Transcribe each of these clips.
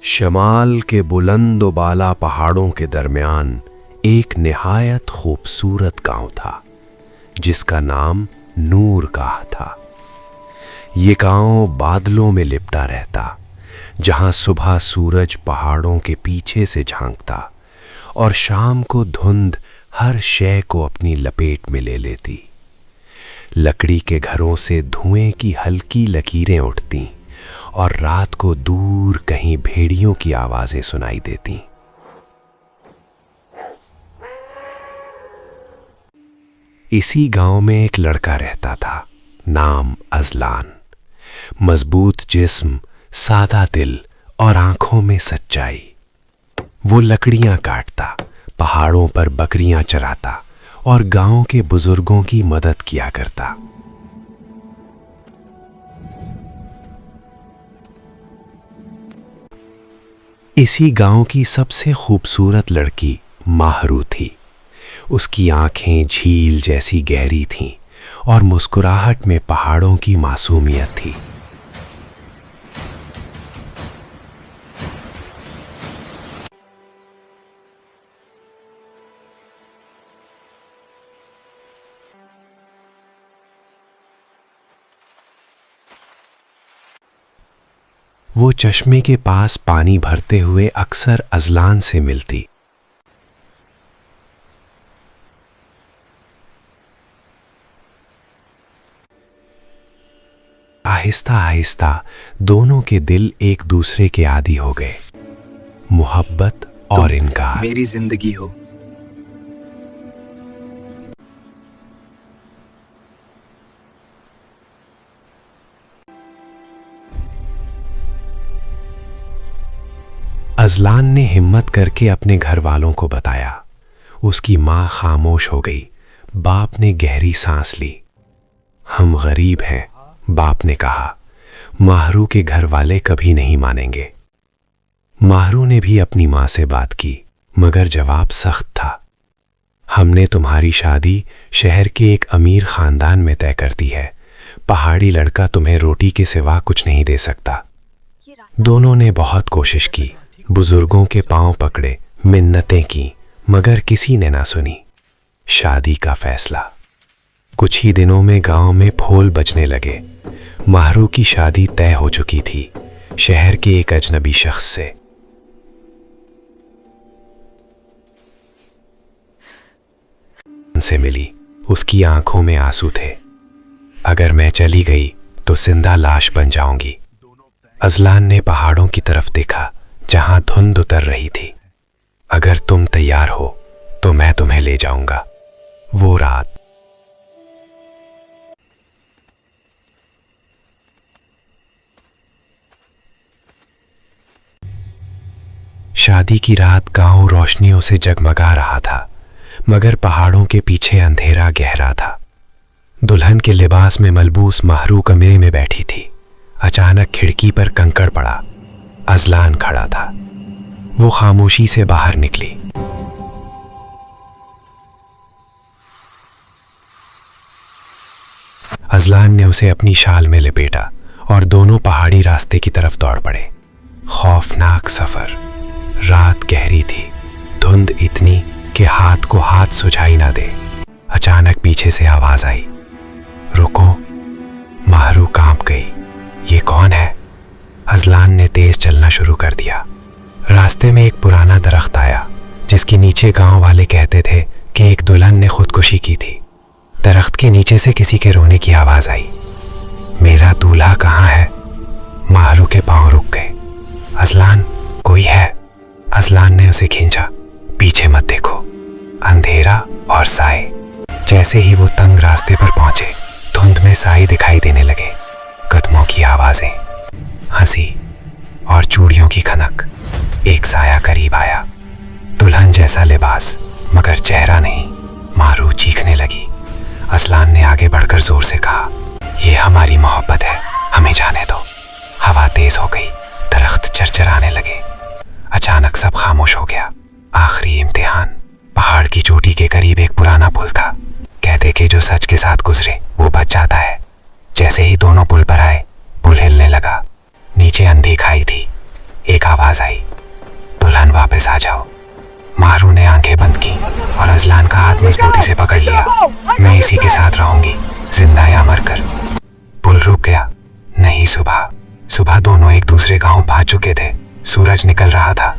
शमाल के बुलंद व बाला पहाड़ों के दरमियान एक निहायत खूबसूरत गांव था जिसका नाम नूरगाह था। ये गांव बादलों में लिपटा रहता, जहां सुबह सूरज पहाड़ों के पीछे से झांकता और शाम को धुंध हर शय को अपनी लपेट में ले लेती। लकड़ी के घरों से धुएं की हल्की लकीरें उठतीं और रात को दूर कहीं भेड़ियों की आवाजें सुनाई देतीं। इसी गांव में एक लड़का रहता था, नाम अजलान। मजबूत जिस्म, सादा दिल और आंखों में सच्चाई। वो लकड़ियां काटता, पहाड़ों पर बकरियां चराता और गांव के बुजुर्गों की मदद किया करता। इसी गांव की सबसे खूबसूरत लड़की माहरू थी। उसकी आंखें झील जैसी गहरी थीं और मुस्कुराहट में पहाड़ों की मासूमियत थी। वो चश्मे के पास पानी भरते हुए अक्सर अजलान से मिलती। आहिस्ता आहिस्ता दोनों के दिल एक दूसरे के आदी हो गए। मोहब्बत और इनकार मेरी जिंदगी हो। अजलान ने हिम्मत करके अपने घर वालों को बताया। उसकी मां खामोश हो गई। बाप ने गहरी सांस ली। हम गरीब हैं, बाप ने कहा। माहरू के घर वाले कभी नहीं मानेंगे। माहरू ने भी अपनी मां से बात की, मगर जवाब सख्त था। हमने तुम्हारी शादी शहर के एक अमीर खानदान में तय कर दी है। पहाड़ी लड़का तुम्हें रोटी के सिवा कुछ नहीं दे सकता। दोनों ने बहुत कोशिश की, बुजुर्गों के पांव पकड़े, मिन्नतें की, मगर किसी ने ना सुनी। शादी का फैसला। कुछ ही दिनों में गांव में फूल बजने लगे। माहरू की शादी तय हो चुकी थी, शहर के एक अजनबी शख्स से मिली। उसकी आंखों में आंसू थे। अगर मैं चली गई तो जिंदा लाश बन जाऊंगी। अजलान ने पहाड़ों की तरफ देखा जहां धुंध उतर रही थी। अगर तुम तैयार हो तो मैं तुम्हें ले जाऊंगा। वो रात शादी की रात गांव रोशनियों से जगमगा रहा था, मगर पहाड़ों के पीछे अंधेरा गहरा था। दुल्हन के लिबास में मलबूस माहरू कमरे में बैठी थी। अचानक खिड़की पर कंकड़ पड़ा। अजलान खड़ा था। वो खामोशी से बाहर निकली। अजलान ने उसे अपनी शाल में लपेटा और दोनों पहाड़ी रास्ते की तरफ दौड़ पड़े। खौफनाक सफर। रात गहरी थी, धुंध इतनी कि हाथ को हाथ सुझाई ना दे। अचानक पीछे से आवाज आई, रुको। माहरू कांप गई। ये कौन है? अजलान ने तेज चलना शुरू कर दिया। रास्ते में एक पुराना दरख्त आया जिसके नीचे गांव वाले कहते थे कि एक दुल्हन ने खुदकुशी की थी। दरख्त के नीचे से किसी के रोने की आवाज आई। मेरा दूल्हा कहाँ है? माहरू के पांव रुक गए। अजलान, कोई है? अजलान ने उसे खींचा। पीछे मत देखो। अंधेरा और साए। जैसे ही वो तंग रास्ते पर पहुंचे, धुंध में साए दिखाई देने लगे। कदमों की आवाजें, हंसी और चूड़ियों की खनक। एक साया करीब आया। दुल्हन जैसा लिबास, मगर चेहरा नहीं। मारू चीखने लगी। अजलान ने आगे बढ़कर जोर से कहा, यह हमारी मोहब्बत है, हमें जाने दो। हवा तेज हो गई। दरख्त चरचराने लगे। अचानक सब खामोश हो गया। आखिरी इम्तिहान। पहाड़ की चोटी के करीब एक पुराना पुल था। कहते कि जो सच के साथ गुजरे वो बच जाता है। जैसे ही दोनों पुल पर आए, पुल हिलने लगा। नीचे अंधी खाई थी। एक आवाज आई, दुल्हन वापस आ जाओ। मारू ने आंखें बंद की और अजलान का हाथ मजबूती से पकड़ लिया। मैं इसी के साथ रहूंगी, जिंदा या मरकर। पुल रुक गया। नहीं, सुबह दोनों एक दूसरे गांव पहुंच चुके थे। सूरज निकल रहा था,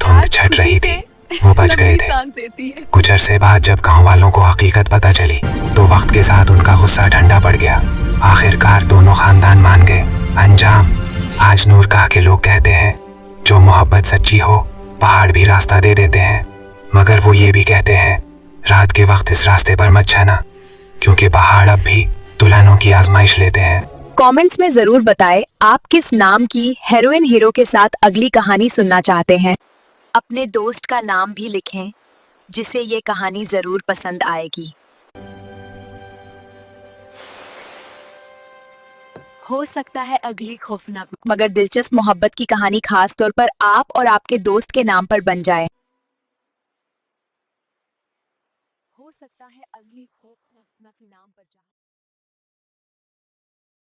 धुंध छट रही थी। वो बच गए थे। कुछ अरसे बाद जब गांव वालों को हकीकत पता चली तो वक्त के साथ उनका गुस्सा ठंडा पड़ गया। आखिरकार दोनों खानदान मान गए। अंजाम आज नूर कहा के लोग कहते हैं, जो मोहब्बत सच्ची हो पहाड़ भी रास्ता दे देते हैं। मगर वो ये भी कहते हैं, रात के वक्त इस रास्ते पर मत जाना, क्योंकि पहाड़ अब भी दुल्हनों की आजमाइश लेते हैं। कमेंट्स में जरूर बताएं आप किस नाम की हीरोइन हीरो के साथ अगली कहानी सुनना चाहते हैं। अपने दोस्त का नाम भी लिखें जिसे ये कहानी जरूर पसंद आएगी। हो सकता है अगली खौफनाक मगर दिलचस्प मोहब्बत की कहानी खास तौर पर आप और आपके दोस्त के नाम पर बन जाए। हो सकता है अगली खौफनाक नाम पर